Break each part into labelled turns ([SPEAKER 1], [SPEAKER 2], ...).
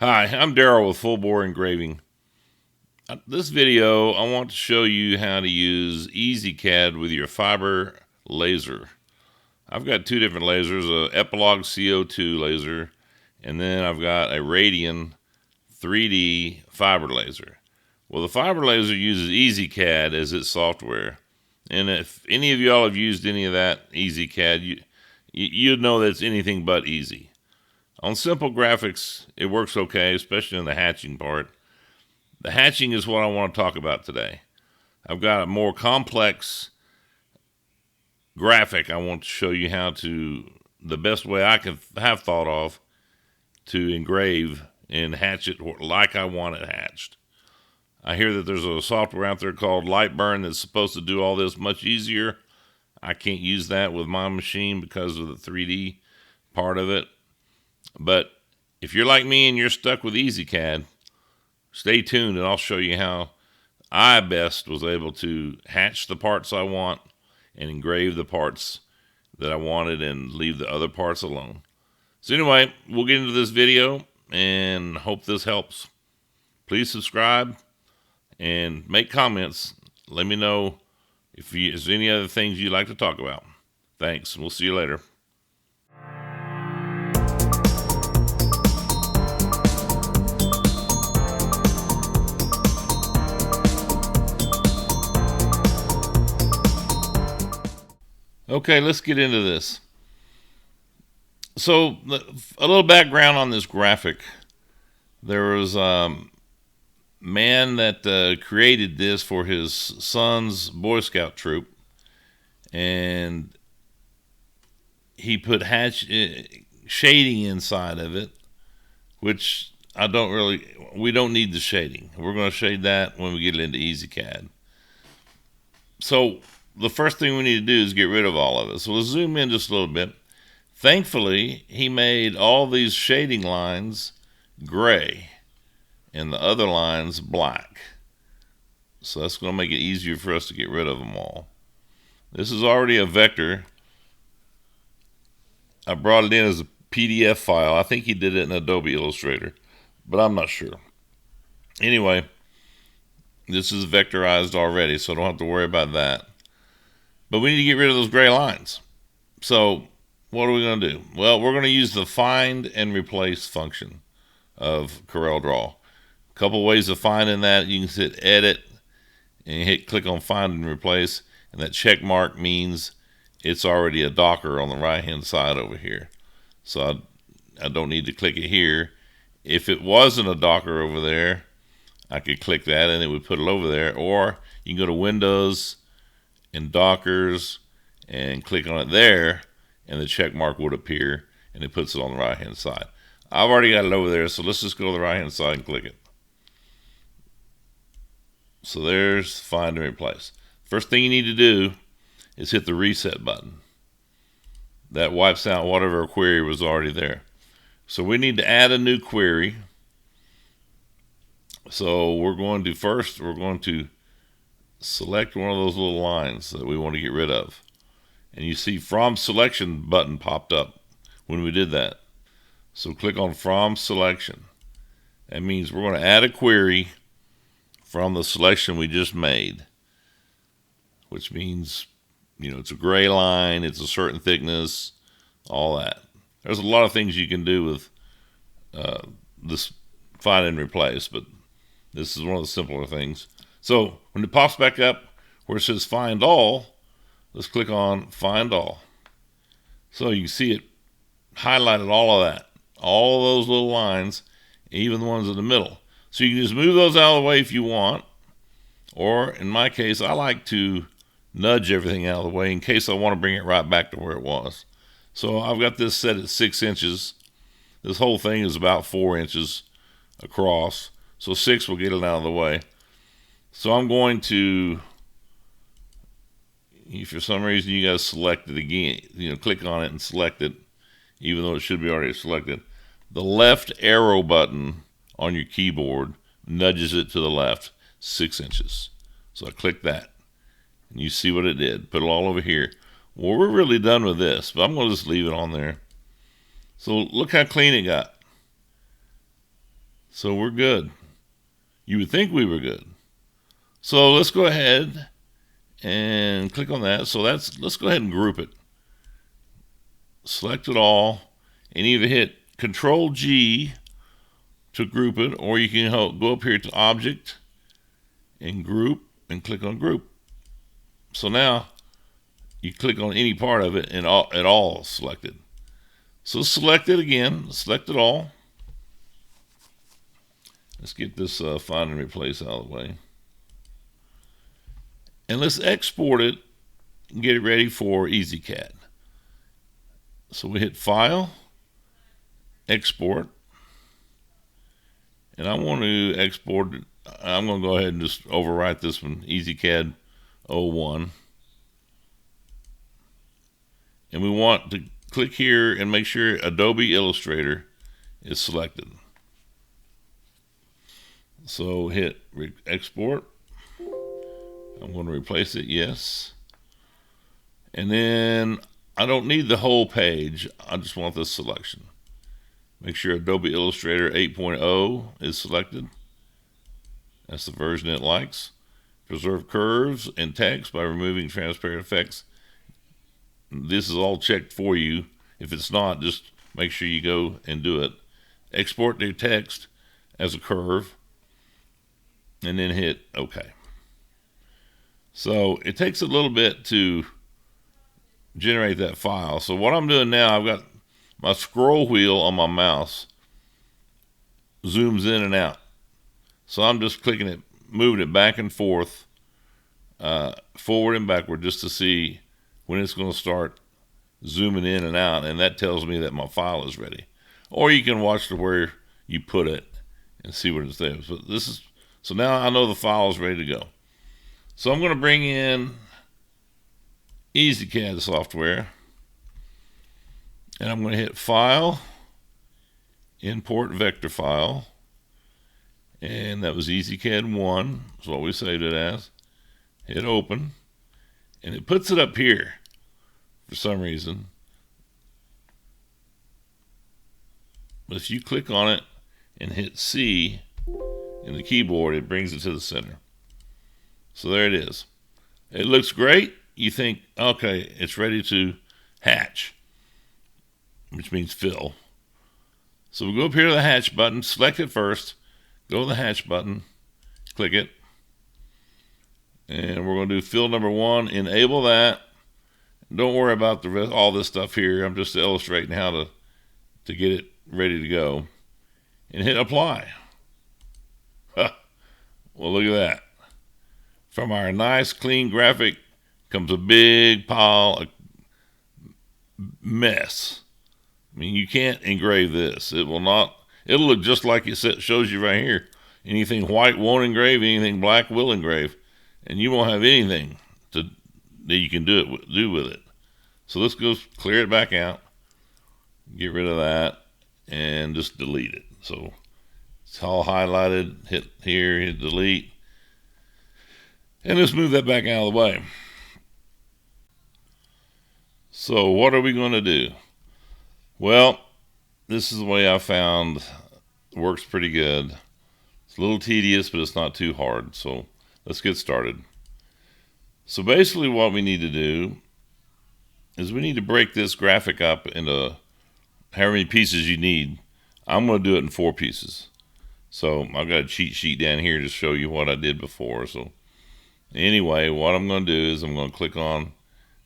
[SPEAKER 1] Hi, I'm Daryl with Full Bore Engraving. This video, I want to show you how to use EZCAD with your fiber laser. I've got two different lasers, a Epilogue CO2 laser, and then I've got a Radian 3D fiber laser. Well, the fiber laser uses EZCAD as its software. And if any of y'all have used any of that EZCAD, you'd know that it's anything but easy. On simple graphics, it works okay, especially in the hatching part. The hatching is what I want to talk about today. I've got a more complex graphic I want to show you the best way I can have thought of to engrave and hatch it like I want it hatched. I hear that there's a software out there called Lightburn that's supposed to do all this much easier. I can't use that with my machine because of the 3D part of it. But if you're like me and you're stuck with EZCAD, stay tuned and I'll show you how I best was able to hatch the parts I want and engrave the parts that I wanted and leave the other parts alone. So anyway, we'll get into this video and hope this helps. Please subscribe and make comments. Let me know if there's any other things you'd like to talk about. Thanks, and we'll see you later. Okay, let's get into this. So, a little background on this graphic. There was a man that created this for his son's Boy Scout troop, and he put shading inside of it, which we don't need the shading. We're going to shade that when we get into EZCAD. So, the first thing we need to do is get rid of all of it. So let's zoom in just a little bit. Thankfully, he made all these shading lines gray and the other lines black. So that's going to make it easier for us to get rid of them all. This is already a vector. I brought it in as a PDF file. I think he did it in Adobe Illustrator, but I'm not sure. Anyway, this is vectorized already, so I don't have to worry about that. But we need to get rid of those gray lines. So what are we going to do? Well, we're going to use the find and replace function of CorelDraw. A couple ways of finding that. You can hit edit and click on find and replace, and that check mark means it's already a docker on the right hand side over here. So I don't need to click it here. If it wasn't a docker over there, I could click that and it would put it over there. Or you can go to Windows and Dockers and click on it there, and the check mark would appear and it puts it on the right hand side. I've already got it over there, so let's just go to the right hand side and click it. So there's find and replace. First thing you need to do is hit the reset button. That wipes out whatever query was already there. So we need to add a new query. So we're going to select one of those little lines that we want to get rid of. And you see from selection button popped up when we did that. So click on from selection. That means we're going to add a query from the selection we just made, which means, it's a gray line, it's a certain thickness, all that. There's a lot of things you can do with this find and replace, but this is one of the simpler things. So when it pops back up where it says find all, let's click on find all. So you can see it highlighted all of that, all of those little lines, even the ones in the middle. So you can just move those out of the way if you want, or in my case, I like to nudge everything out of the way in case I want to bring it right back to where it was. So I've got this set at 6 inches. This whole thing is about 4 inches across, so 6 will get it out of the way. So I'm going to, if for some reason you guys select it again, click on it and select it, even though it should be already selected. The left arrow button on your keyboard nudges it to the left 6 inches. So I click that, and you see what it did. Put it all over here. Well, we're really done with this, but I'm going to just leave it on there. So look how clean it got. So we're good. You would think we were good. So let's go ahead and click on that. So let's go ahead and group it. Select it all and either hit Control G to group it, or you can go up here to Object and Group and click on Group. So now you click on any part of it and it all is selected. So select it again, select it all. Let's get this find and replace out of the way. And let's export it and get it ready for EZCAD. So we hit File, Export, and I want to export it. I'm going to go ahead and just overwrite this one, EZCAD 01. And we want to click here and make sure Adobe Illustrator is selected. So hit Export. I'm going to replace it, yes. And then I don't need the whole page. I just want this selection. Make sure Adobe Illustrator 8.0 is selected. That's the version it likes. Preserve curves and text by removing transparent effects. This is all checked for you. If it's not, just make sure you go and do it. Export the text as a curve and then hit OK. So it takes a little bit to generate that file. So what I'm doing now, I've got my scroll wheel on my mouse zooms in and out. So I'm just clicking it, moving it back and forth, forward and backward, just to see when it's going to start zooming in and out, and that tells me that my file is ready. Or you can watch to where you put it and see what it's there. So now I know the file is ready to go. So I'm going to bring in EZCAD software, and I'm going to hit File, Import Vector File, and that was EZCAD 1, is what we saved it as. Hit Open, and it puts it up here for some reason. But if you click on it and hit C in the keyboard, it brings it to the center. So there it is. It looks great. You think, okay, it's ready to hatch, which means fill. So we go up here to the hatch button, select it first, go to the hatch button, click it, and we're going to do fill number 1, enable that. Don't worry about the rest, all this stuff here. I'm just illustrating how to get it ready to go. And hit apply. Well, look at that. From our nice clean graphic comes a big pile of mess. I mean, you can't engrave this. It will not. It'll look just like it shows you right here. Anything white won't engrave. Anything black will engrave, and you won't have anything that you can do with it. So let's go clear it back out, get rid of that, and just delete it. So it's all highlighted. Hit here, hit delete, and let's move that back out of the way. So what are we going to do? Well, this is the way I found works pretty good. It's a little tedious, but it's not too hard. So let's get started. So basically what we need to do is we need to break this graphic up into however many pieces you need. I'm going to do it in 4 pieces. So I've got a cheat sheet down here to show you what I did before. So anyway, what I'm going to do is I'm going to click on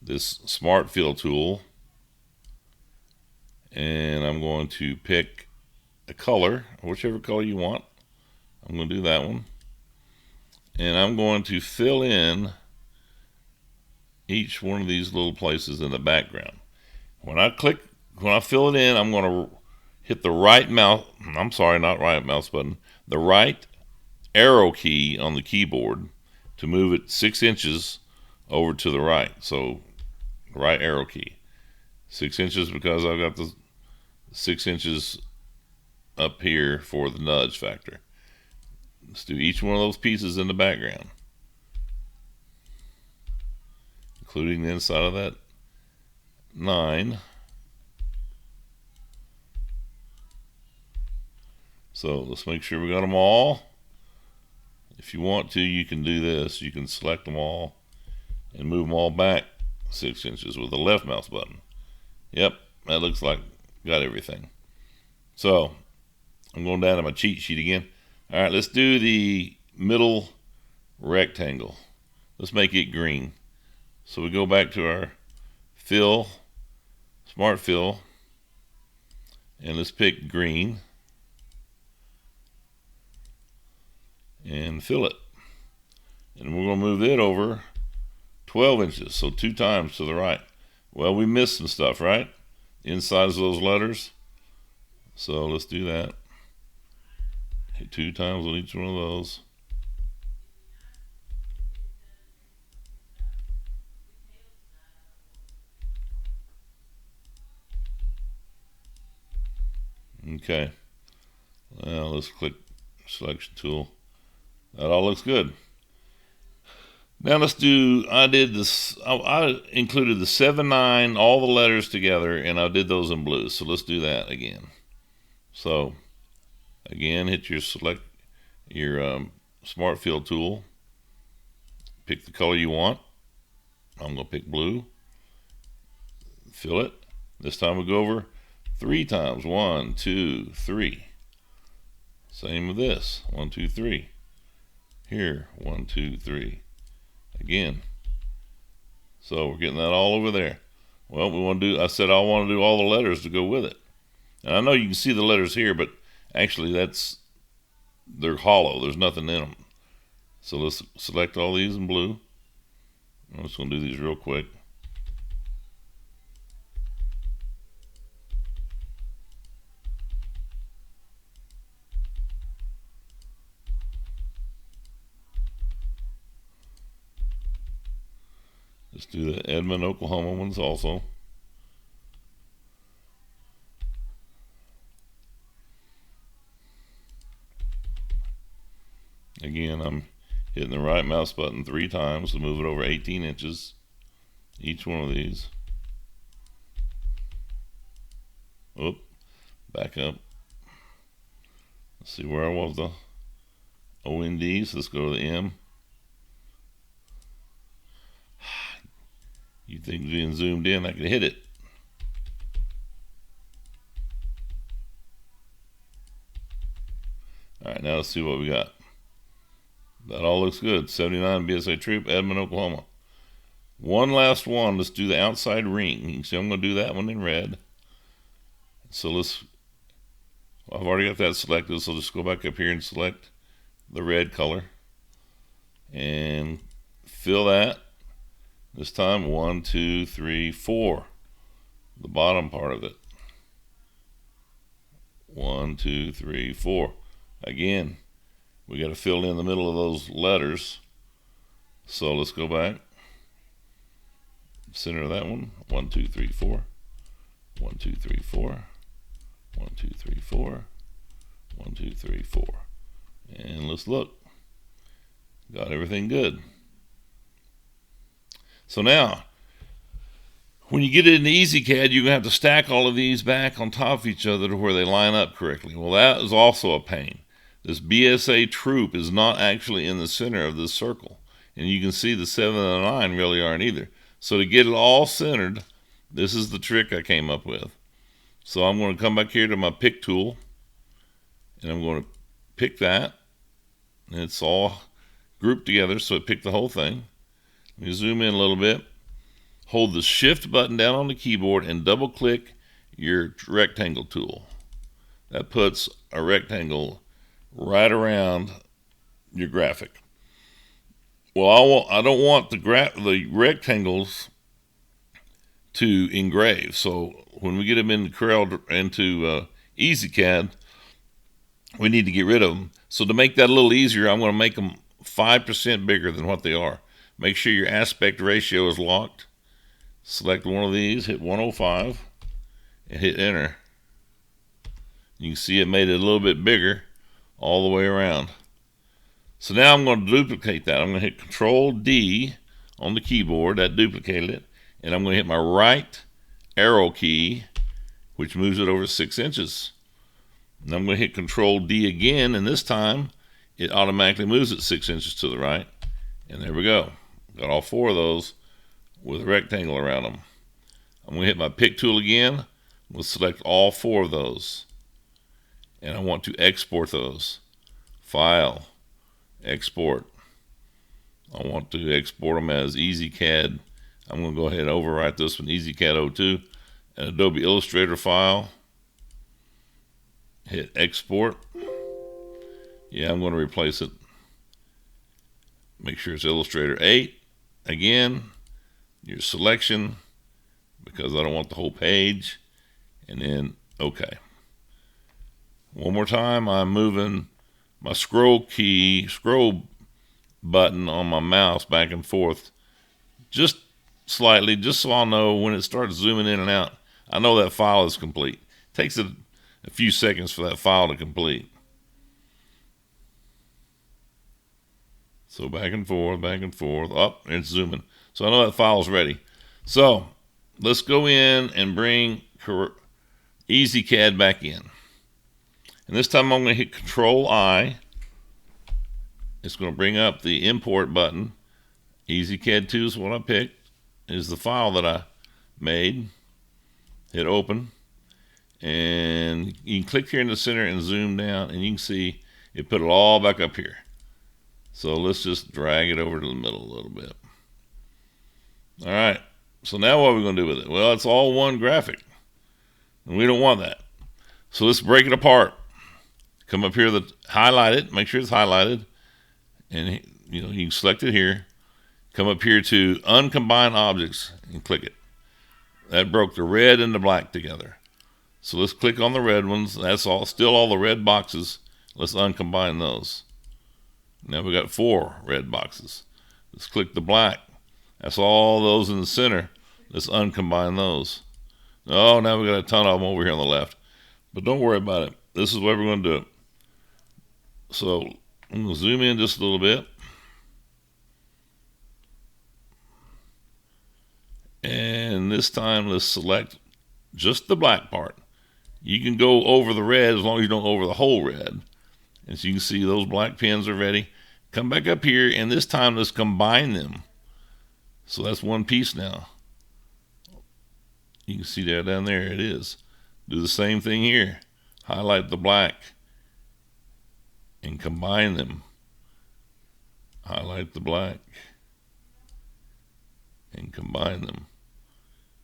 [SPEAKER 1] this Smart Fill tool, and I'm going to pick a color, whichever color you want. I'm going to do that one, and I'm going to fill in each one of these little places in the background. When I fill it in, I'm going to hit the right mouse, not right mouse button, the right arrow key on the keyboard to move it 6 inches over to the right. So right arrow key, 6 inches, because I've got the 6 inches up here for the nudge factor. Let's do each one of those pieces in the background, including the inside of that 9. So let's make sure we got them all. If you want to, you can do this. You can select them all and move them all back 6 inches with the left mouse button. Yep, that looks like got everything. So I'm going down to my cheat sheet again. All right, let's do the middle rectangle. Let's make it green. So we go back to our fill, smart fill, and let's pick green and fill it. And we're going to move it over 12 inches, so 2 times to the right. Well, we missed some stuff, right? Insides of those letters. So let's do that. Hit 2 times on each one of those. Okay. Now let's click selection tool. That all looks good. Now let's do, I did this, I included the 7-9, all the letters together, and I did those in blue. So let's do that again. So again, hit your select, your smart fill tool. Pick the color you want. I'm going to pick blue. Fill it. This time we go over 3 times. 1, 2, 3. Same with this. 1, 2, 3. Here, 1, 2, 3. Again. So we're getting that all over there. Well, we want to do, I said I want to do all the letters to go with it. And I know you can see the letters here, but actually they're hollow. There's nothing in them. So let's select all these in blue. I'm just going to do these real quick. Let's do the Edmond, Oklahoma ones also. Again, I'm hitting the right mouse button 3 times to move it over 18 inches. Each one of these. Oop, back up. Let's see where I was the OND, so let's go to the M. You think being zoomed in, I could hit it. Alright, now let's see what we got. That all looks good. 79 BSA Troop, Edmond, Oklahoma. One last one. Let's do the outside ring. You can see I'm going to do that one in red. So I've already got that selected, so just go back up here and select the red color. And fill that. This time 1, 2, 3, 4. The bottom part of it. 1, 2, 3, 4. Again, we got to fill in the middle of those letters. So let's go back. Center of that one. 1, 2, 3, 4. 1, 2, 3, 4. 1, 2, 3, 4. 1, 2, 3, 4. And let's look. Got everything good. So now, when you get it into EZCAD, you're going to have to stack all of these back on top of each other to where they line up correctly. Well, that is also a pain. This BSA troop is not actually in the center of this circle. And you can see the 7 and the 9 really aren't either. So to get it all centered, this is the trick I came up with. So I'm going to come back here to my pick tool. And I'm going to pick that. And it's all grouped together, so it picked the whole thing. Let me zoom in a little bit. Hold the shift button down on the keyboard and double click your rectangle tool. That puts a rectangle right around your graphic. Well, I don't want the rectangles to engrave. So when we get them into EZCAD, we need to get rid of them. So to make that a little easier, I'm going to make them 5% bigger than what they are. Make sure your aspect ratio is locked. Select one of these, hit 105, and hit enter. You can see it made it a little bit bigger all the way around. So now I'm going to duplicate that. I'm going to hit Control D on the keyboard. That duplicated it. And I'm going to hit my right arrow key, which moves it over 6 inches. And I'm going to hit Control D again, and this time it automatically moves it 6 inches to the right. And there we go. Got all 4 of those with a rectangle around them. I'm going to hit my pick tool again. We'll select all 4 of those. And I want to export those. File, export. I want to export them as EZCAD. I'm going to go ahead and overwrite this one, EZCAD2, an Adobe Illustrator file. Hit export. Yeah, I'm going to replace it. Make sure it's Illustrator 8. Again, your selection, because I don't want the whole page. And then OK. One more time, I'm moving my scroll button on my mouse back and forth just slightly, just so I'll know when it starts zooming in and out, I know that file is complete. It takes a few seconds for that file to complete. So back and forth, up, and it's zooming. So I know that file is ready. So let's go in and bring EZCAD back in. And this time I'm going to hit Control I. It's going to bring up the import button. EZCAD2 is what I picked. Is the file that I made. Hit open. And you can click here in the center and zoom down, and you can see it put it all back up here. So let's just drag it over to the middle a little bit. All right. So now what are we going to do with it? Well, it's all one graphic, and we don't want that. So let's break it apart. Come up here, highlight it, make sure it's highlighted, and you can select it here. Come up here to Uncombine Objects and click it. That broke the red and the black together. So let's click on the red ones. That's still all the red boxes. Let's uncombine those. Now we got 4 red boxes. Let's click the black. That's all those in the center. Let's uncombine those. Oh, now we got a ton of them over here on the left. But don't worry about it. This is the way we're going to do it. So I'm going to zoom in just a little bit. And this time let's select just the black part. You can go over the red as long as you don't over the whole red. As you can see, those black pins are ready. Come back up here, and this time let's combine them. So that's one piece now. You can see that down there, it is. Do the same thing here. Highlight the black and combine them. Highlight the black and combine them.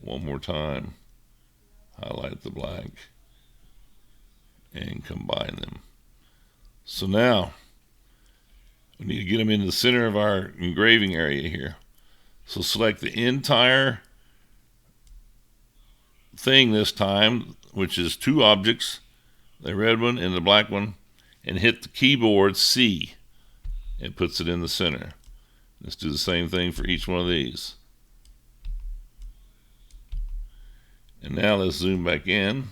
[SPEAKER 1] One more time. Highlight the black and combine them. So now we need to get them in the center of our engraving area here. So select the entire thing this time, which is 2 objects, the red one and the black one, and hit the keyboard C. It puts it in the center. Let's do the same thing for each one of these. And now let's zoom back in.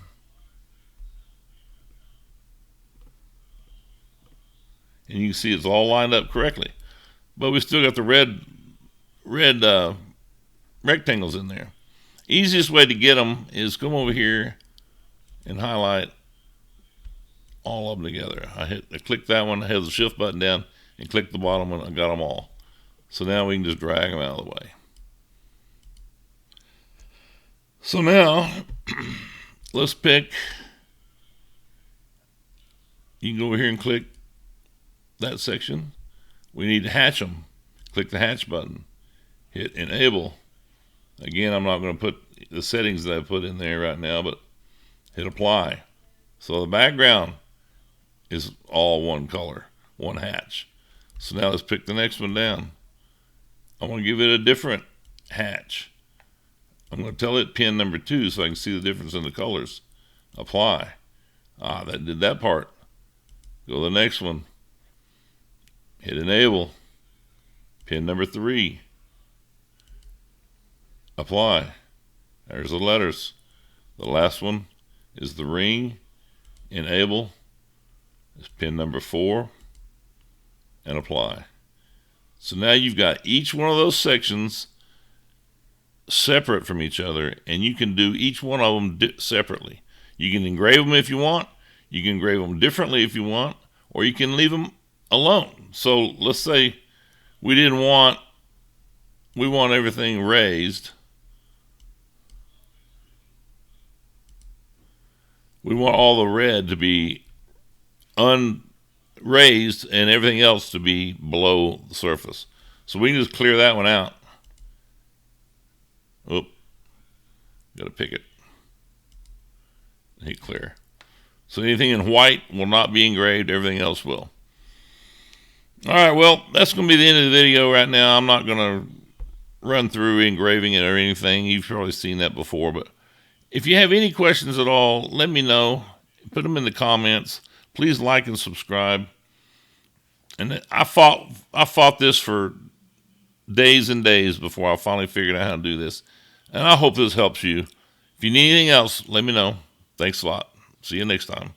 [SPEAKER 1] And you can see it's all lined up correctly. But we still got the red rectangles in there. Easiest way to get them is come over here and highlight all of them together. I click that one, I held the shift button down, and click the bottom one. I got them all. So now we can just drag them out of the way. So now let's pick. You can go over here and click that section. We need to hatch them. Click the hatch button. Hit enable. Again, I'm not going to put the settings that I put in there right now, but hit apply. So the background is all one color, one hatch. So now let's pick the next one down. I want to give it a different hatch. I'm going to tell it pin number 2 so I can see the difference in the colors. Apply. That did that part. Go to the next one. Hit enable. Pin number 3. Apply. There's the letters. The last one is the ring. Enable. It's pin number 4. And apply. So now you've got each one of those sections separate from each other, and you can do each one of them separately. You can engrave them if you want. You can engrave them differently if you want, or you can leave them alone. So let's say we want everything raised. We want all the red to be unraised and everything else to be below the surface. So we can just clear that one out. Oop, got to pick it. Hit clear. So anything in white will not be engraved, everything else will. Alright, well, that's going to be the end of the video right now. I'm not going to run through engraving it or anything. You've probably seen that before, but if you have any questions at all, let me know. Put them in the comments. Please like and subscribe. And I fought this for days and days before I finally figured out how to do this. And I hope this helps you. If you need anything else, let me know. Thanks a lot. See you next time.